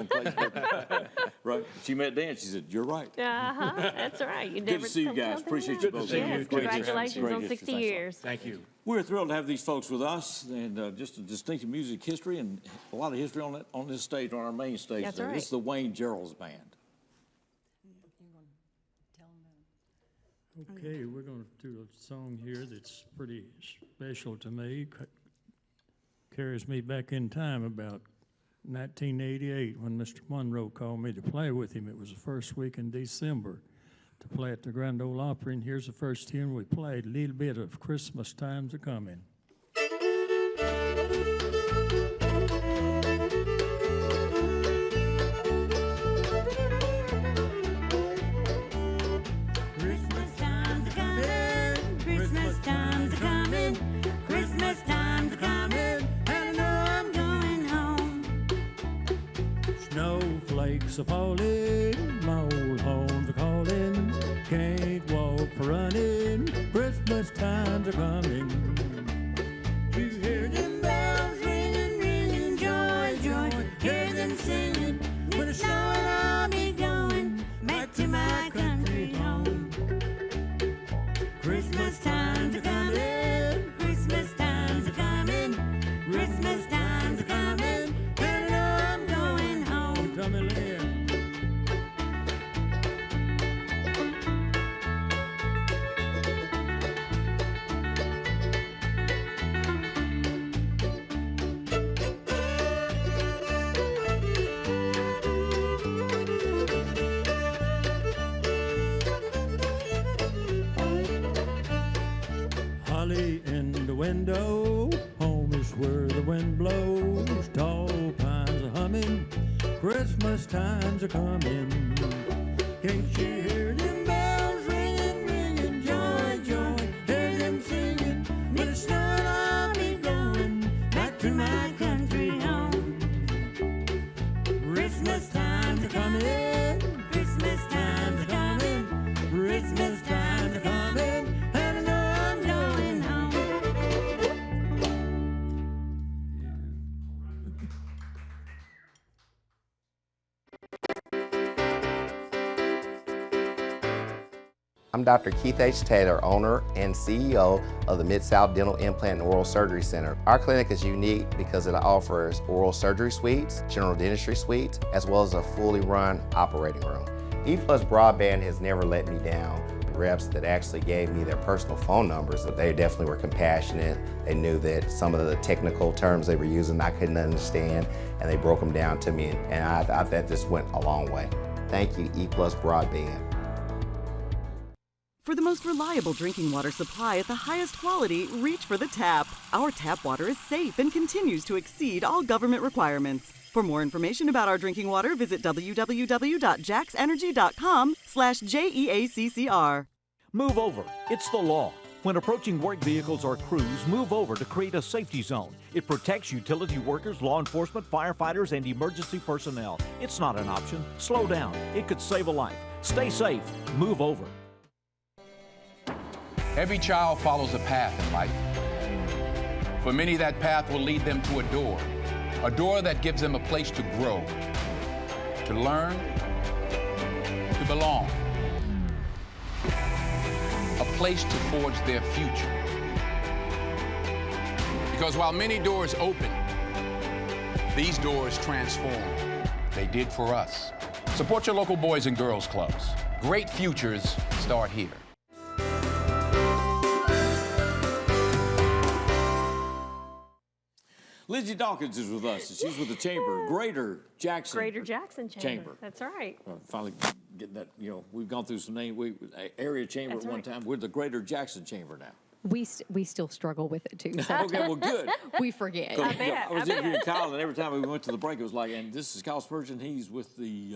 Clayton's birthday." Right? She met Dan. She said, "You're right." Uh-huh, that's right. You Good never to see you come guys. something Appreciate else. you both. Yes, Great congratulations history. on Great 60 history. Thanks a lot. years. Thank you. We're thrilled to have these folks with us, and just a distinctive music history and a lot of history on this stage, on our main stage. That's today. right. This is the Wayne Jerrolds Band. Okay, we're going to do a song here that's pretty special to me. Carries me back in time about 1988 when Mr. Monroe called me to play with him. It was the first week in December to play at the Grand Ole Opry, and here's the first tune we played, a little bit of Christmas Time's A-Comin'. Christmas time's a-comin', Christmas time's a-comin', Christmas time's a-comin', and I know I'm going home. Snowflakes are falling, my old home's a-calling, can't walk for running, Christmas time's a-comin'. You hear them bells ringing, ringing, joy, joy, hear them singing, when it's snowing I'll be going back to my country. Holly in the window, home is where the wind blows, tall pines are humming, Christmas times are coming. Can't you hear them bells ringing, ringing, joy, joy, hear them singing, when it's snowing I'll be going back to my country home. Christmas times are coming, Christmas times are coming, Christmas times are coming, and I know I'm going home. I'm Dr. Keith H. Taylor, owner and CEO of the Mid-South Dental Implant and Oral Surgery Center. Our clinic is unique because it offers oral surgery suites, general dentistry suites, as well as a fully run operating room. EPlus Broadband has never let me down. The reps that actually gave me their personal phone numbers, they definitely were compassionate. They knew that some of the technical terms they were using I couldn't understand, and they broke them down to me, and I thought this went a long way. Thank you, EPlus Broadband. For the most reliable drinking water supply at the highest quality, reach for the tap. Our tap water is safe and continues to exceed all government requirements. For more information about our drinking water, visit www.jaxenergy.com/JEACCR. Move over. It's the law. When approaching work vehicles or crews, move over to create a safety zone. It protects utility workers, law enforcement, firefighters, and emergency personnel. It's not an option. Slow down. It could save a life. Stay safe. Move over. Every child follows a path in life. For many, that path will lead them to a door that gives them a place to grow, to learn, to belong, a place to forge their future. Because while many doors open, these doors transform. They did for us. Support your local Boys and Girls Clubs. Great futures start here. Lizzie Dawkins is with us, and she's with the Chamber, Greater Jackson Chamber. That's right. Finally getting that, we've gone through some names. Area Chamber That's at one right. time. We're the Greater Jackson Chamber now. We still struggle with it too. So Okay, well, good. we forget. I was interviewing Kyle, and every time we went to the break, it was like, and this is Kyle Spurgeon. He's with the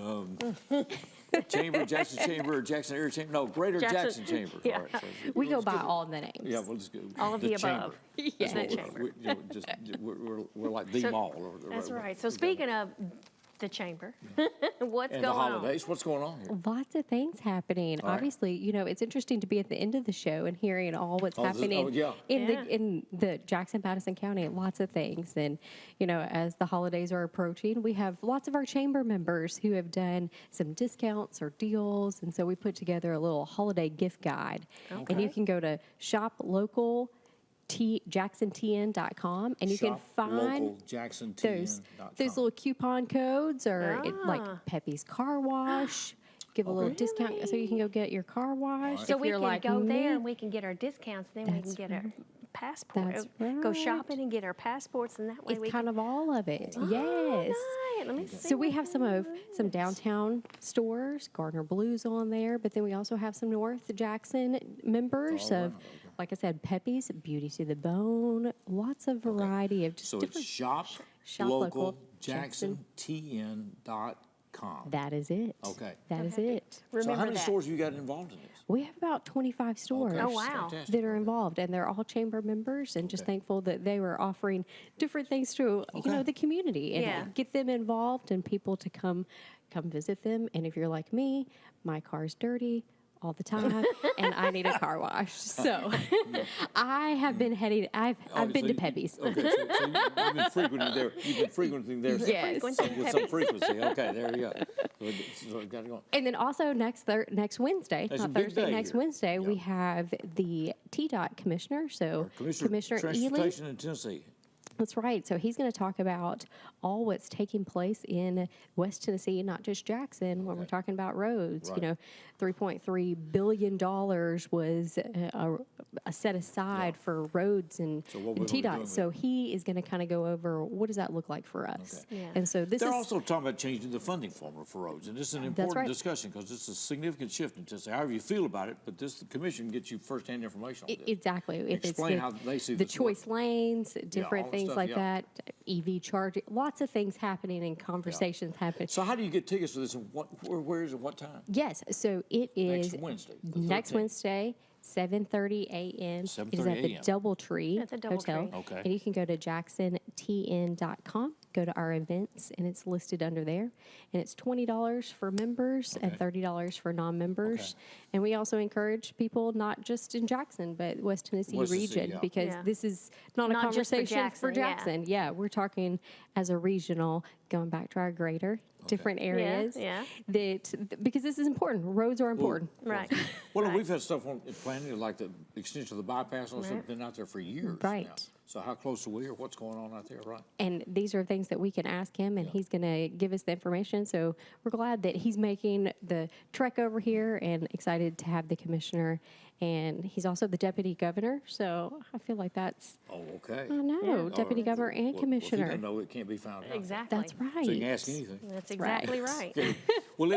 Chamber, Jackson Chamber, or Jackson Area Chamber. No, Greater Jackson Chamber. Yeah. All right, so We go by all the names. Yeah, well, let's go. All of the above. Yes. That's what we're like the mall. That's right. So speaking of the Chamber, what's and going the on? holidays, what's going on here? Lots of things happening. All right. Obviously, it's interesting to be at the end of the show and hearing all what's happening yeah. in the Jackson-Madison County. Lots of things. And, as the holidays are approaching, we have lots of our chamber members who have done some discounts or deals. And so we put together a little holiday gift guide. And you can go to shoplocal.jacksontn.com and you can find those little coupon codes or like Pepe's Car Wash. Give a little discount so you can go get your car wash. So we can go me. there and we can get our discounts. Then we can get our passport. That's Go right. shopping and get our passports, and that way It's kind of all of it. Oh, yes. nice. Let me see. So we have some downtown stores, Gardner Blue's on there, but then we also have some North Jackson members of, like I said, Pepe's, Beauty to the Bone, lots of variety of just So different. it's shoplocal.jacksontn.com. That is it. Okay. That is it. So how many stores you got involved in this? We have about 25 stores Oh, wow. that are involved, and they're all chamber members, and just thankful that they were offering different things to the community and get them involved and people to come visit them. And if you're like me, my car's dirty all the time, and I need a car wash. So I have been heading. I've been to Pepe's. Okay, so you've been frequenting there. You've been frequenting there Yes. with some frequency. Okay, there you go. So we got to go. And then also next Wednesday, That's a not big Thursday, day next here. Wednesday, we have the TDOT commissioner. So Commissioner Ely. Transportation in Tennessee. That's right. So he's going to talk about all what's taking place in West Tennessee, not just Jackson, when we're talking about roads. Right. You know, $3.3 billion was set aside for roads and, So what and we're gonna be TDOT. doing So he is going to kind of go over what does that look like for us. Yeah. And so this They're is also talking about changing the funding formula for roads, and this is an That's important right. discussion because it's a significant shift in Tennessee. However you feel about it, but this the commission gets you firsthand information on this. Exactly. If Explain it's how they see the this work. choice lanes, different all the things stuff, like yeah. that, EV charging, lots of things happening and conversations happening. So how do you get tickets for this, and where is it, what time? Yes, so it is Next Wednesday, the Next 13th. Wednesday, 7:30 a.m. It is 7:30 at the a.m.. Doubletree At the Hotel. Doubletree. Okay. And you can go to jacksontn.com, go to our events, and it's listed under there. And it's $20 for members and $30 for non-members. And we also encourage people not just in Jackson, but West Tennessee West Tennessee, region, yeah. because Yeah. this is not a Not just for conversation for Jackson, Jackson. Yeah, we're talking as a regional, going back to our greater, different areas. yeah. Because this is important. Roads are important. Right. Well, we've had stuff on in planning, like the extension of the bypass, and all stuff, been out there for years now. Right. So how close are we, or what's going on out there, right? And these are things that we can ask him, and he's going to give us the information. So we're glad that he's making the trek over here and excited to have the commissioner. And he's also the deputy governor. So I feel like that's, Oh, okay. I know, deputy governor and Well, if he commissioner. doesn't know, it can't be found out. Exactly. That's right. So you can ask anything. That's exactly right. Okay. Well,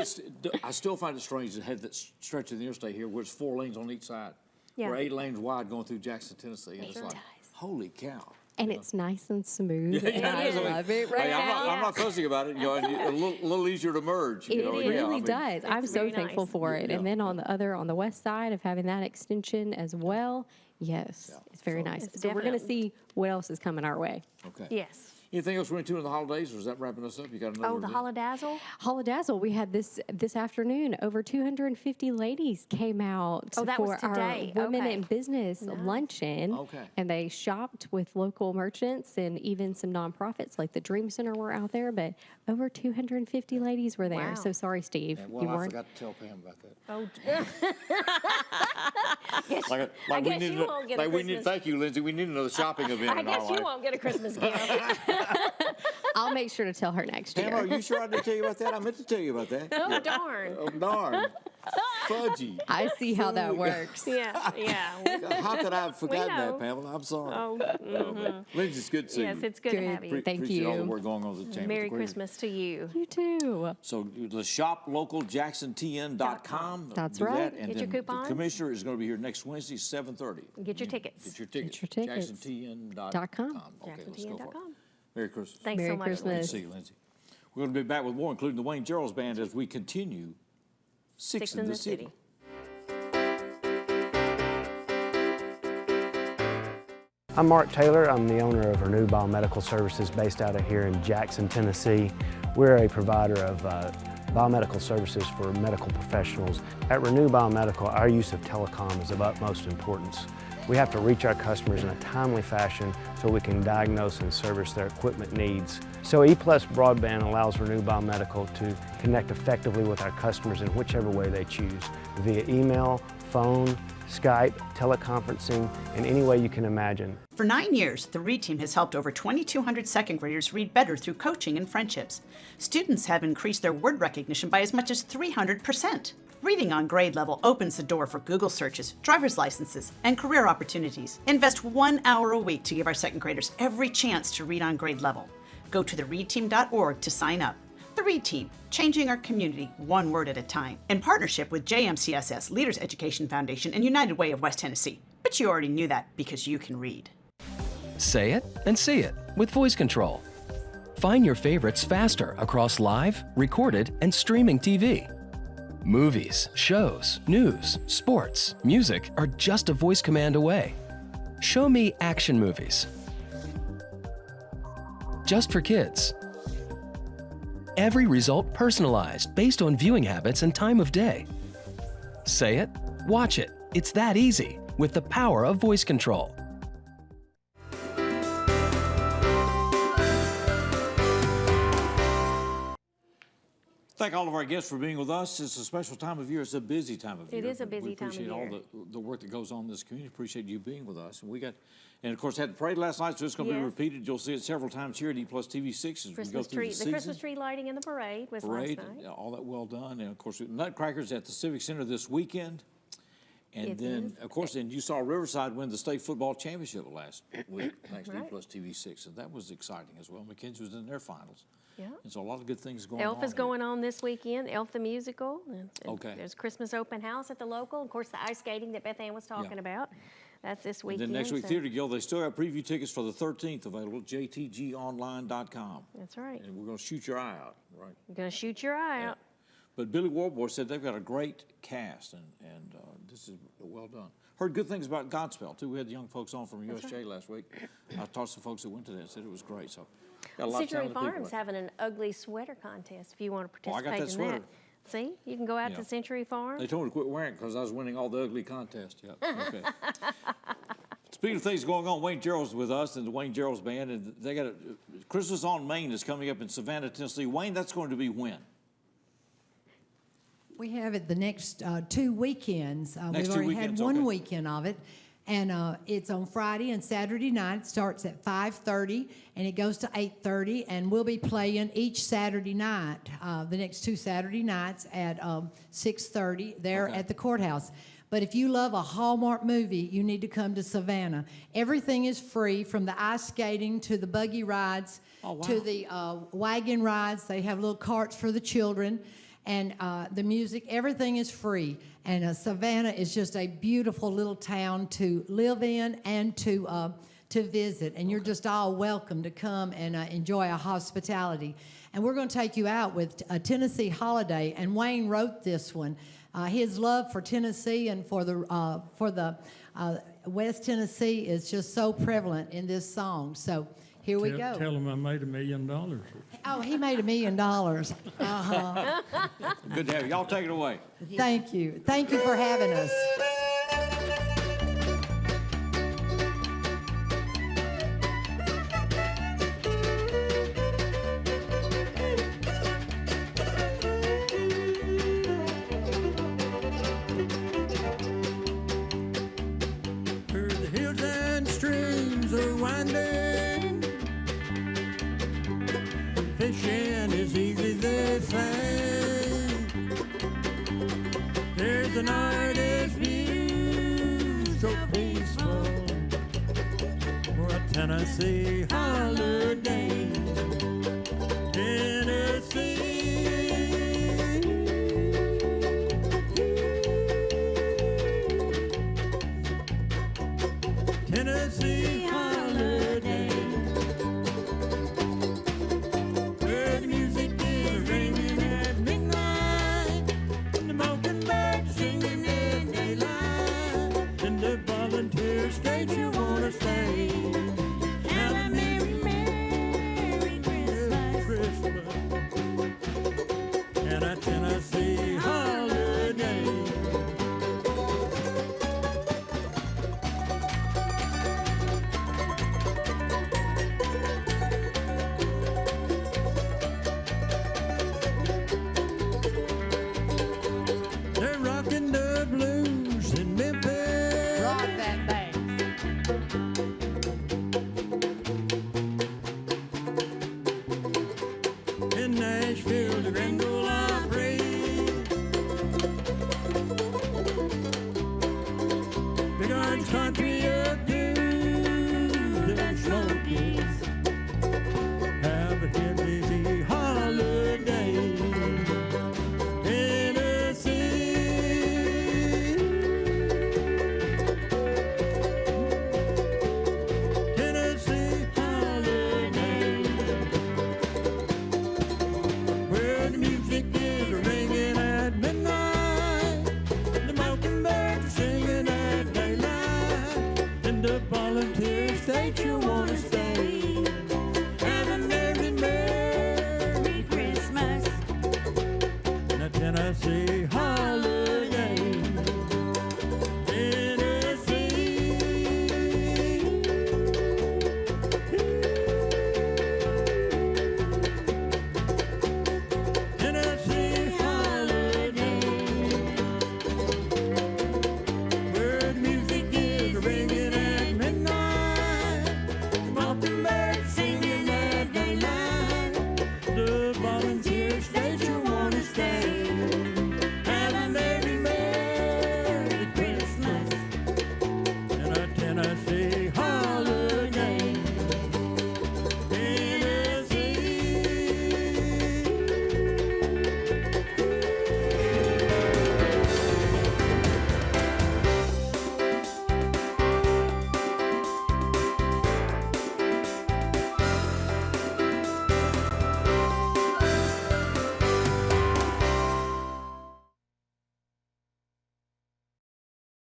I still find it strange to have that stretch of the interstate here where it's 4 lanes on each side. Yeah. We're 8 lanes wide going through Jackson, Tennessee. And it's like, holy cow. And it's nice and smooth. Yeah, and I it is. love it right Hey, now. I'm not fussing about it. You know, and a little easier to merge. You It know, yeah, I really mean, does. I'm It's so very thankful nice. for it. Yeah. And then on the west side of having that extension as well, yes, it's very nice. It's So we're going to definitely- see what else is coming our way. Okay. Yes. Anything else we're into in the holidays, or is that wrapping us up? You got another? Oh, the Holodazzle? Holodazzle, we had this afternoon. Over 250 ladies came out Oh, that for was today. our Women Okay. in Business luncheon. Okay. And they shopped with local merchants and even some nonprofits like the Dream Center were out there. But over 250 ladies were there. Wow. So sorry, Steve. And, you well, I weren't. forgot to tell Pam about that. Oh, Like I we guess need you to, won't get a like we need. Christmas. Thank you, Lindsay. We need another shopping event I in our guess you life. won't get a Christmas gift. I'll make sure to tell her next year. Pam, are you sure I didn't tell you about that? I meant to tell you about that. Oh, darn. Oh, darn. Fudgy. I see how that works. Yeah, yeah. How could I have forgotten know. that, Pamela? I'm sorry. Oh, Lindsay, it's good to see yes, you. it's good to have you. Thank Appreciate all the you. work going on with the Chamber. Merry Christmas to you. You too. So the shop localjacksontn.com. That's Do right. That, and Get your then coupons. The commissioner is going to be here next Wednesday, 7:30. Get your tickets. Get your tickets. Get your tickets. JacksonTN.com. Okay, let's go for it. JacksonTN.com. Merry Christmas. Thanks Merry so much. Good to Christmas. see you, Lindsay. We're going to be back with more, including the Wayne Jerrolds Band, as we continue Six in the City. I'm Mark Taylor. I'm the owner of Renew Biomedical Services based out of here in Jackson, Tennessee. We're a provider of biomedical services for medical professionals. At Renew Biomedical, our use of telecom is of utmost importance. We have to reach our customers in a timely fashion so we can diagnose and service their equipment needs. So EPlus Broadband allows Renew Biomedical to connect effectively with our customers in whichever way they choose, via email, phone, Skype, teleconferencing, in any way you can imagine. For 9 years, the READ team has helped over 2,200 second graders read better through coaching and friendships. Students have increased their word recognition by as much as 300%. Reading on grade level opens the door for Google searches, driver's licenses, and career opportunities. Invest 1 hour a week to give our second graders every chance to read on grade level. Go to thereadteam.org to sign up. The READ Team, changing our community one word at a time, in partnership with JMCSS, Leaders Education Foundation, and United Way of West Tennessee. But you already knew that because you can read. Say it and see it with voice control. Find your favorites faster across live, recorded, and streaming TV. Movies, shows, news, sports, music are just a voice command away. Show me action movies. Just for kids. Every result personalized based on viewing habits and time of day. Say it, watch it. It's that easy with the power of voice control. Thank all of our guests for being with us. It's a special time of year. It's a busy time of year. It is a busy time of year. We appreciate all the work that goes on in this community. Appreciate you being with us. And of course, had the parade last night, so it's going to be repeated. You'll see it several times here at EPlus TV6 as we go through the season. The Christmas tree lighting and the parade was last night. All that well done. And of course, Nutcrackers at the Civic Center this weekend. And of course, you saw Riverside win the state football championship last week, thanks to EPlus TV6. So that was exciting as well. McKenzie was in their finals. Yeah. And so a lot of good things going on. Elf is going on this weekend, Elf the Musical. Okay. There's Christmas open house at the local. Of course, the ice skating that Beth Ann was talking about. That's this weekend. And then next week, Theater Guild, they still have preview tickets for the 13th available at jtgonline.com. That's right. And we're going to shoot your eye out, right? You're going to shoot your eye out. But Billy Warboy said they've got a great cast, and this is well done. Heard good things about Godspell, too. We had the young folks on from USJ last week. I talked to some folks that went to that and said it was great. So got a lot Century of talented Farm's having an ugly sweater contest if you want to participate I got that in sweater. that. See, you can go out to Century Farm. They told me to quit wearing it because I was winning all the ugly contests. Yeah. Okay. Speaking of things going on, Wayne Jerrolds with us and the Wayne Jerrolds Band, and they got Christmas on Main is coming up in Savannah, Tennessee. Wayne, that's going to be when? We have it the next 2 weekends. Next we've 2 already weekends, had one okay. weekend of it. And it's on Friday and Saturday night. It starts at 5:30 and it goes to 8:30. And we'll be playing each Saturday night, the next 2 Saturday nights at 6:30 there at the courthouse. But if you love a Hallmark movie, you need to come to Savannah. Everything is free, from the ice skating to the buggy rides to the wagon rides. They have little carts for the children. And the music, everything is free. And Savannah is just a beautiful little town to live in and to visit. And you're just all welcome to come and enjoy our hospitality. And we're going to take you out with a Tennessee Holiday. And Wayne wrote this one. His love for Tennessee and for the West Tennessee is just so prevalent in this song. So here we go. Tell him I made $1 million. Oh, he made $1 million. Uh-huh. Good to have you. Y'all take it away. Thank you. Thank you for having us. Where the hills and streams are winding, fishing is easy, they say. There's an artist's view so peaceful for a Tennessee holiday. Tennessee. Tennessee holiday, where the music is ringing at midnight, and the mockingbird singing in daylight, and the volunteer stage you wanna stay. Have a merry, merry Christmas, and a Tennessee holiday. They're rocking the blues in Memphis. Rock that bass. In Nashville, the Grand Ole Opry. Big Orange Country up to the Smokies. Have a Tennessee holiday. Tennessee holiday, where the music is ringing at midnight, the mockingbirds singing at daylight, and the volunteer state you wanna stay.